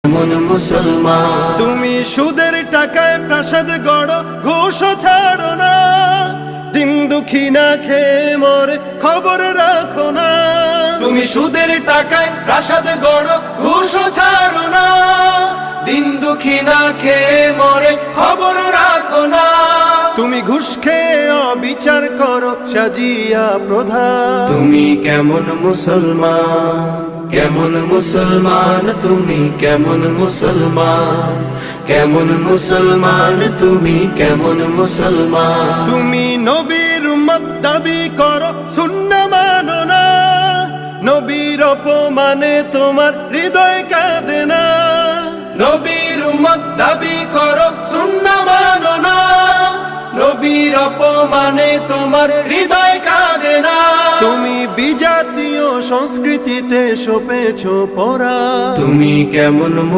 কেমন মুসলমান। তুমি সুদের টাকায় প্রাসাদ গড়, ঘুষ ছাড়ো না, দিন দুঃখী না খেয়ে মরে খবর রাখো না। তুমি সুদের টাকায় প্রাসাদ গড়, ঘুষ ছাড়ো না, দিন দুঃখী না খেয়ে মরে খবর রাখো না। তুমি ঘুষ খেয়ে অবিচার করো সাজিয়া প্রধান। তুমি কেমন মুসলমান, কেমন মুসলমান, তুমি কেমন মুসলমান, কেমন মুসলমান, তুমি কেমন মুসলমান। তুমি নবীর উম্মত দাবি করো, সুন্নাহ মানো না, নবীর অপমানে তোমার হৃদয় কাঁদে না। নবীর উম্মত দাবি করো, সুন্নাহ মানো না, নবীর অপমানে তোমার হৃদয় কাঁদে না। তুমি বিজাতীয় সংস্কৃতিতে সপেছো পরা। তুমি কেমন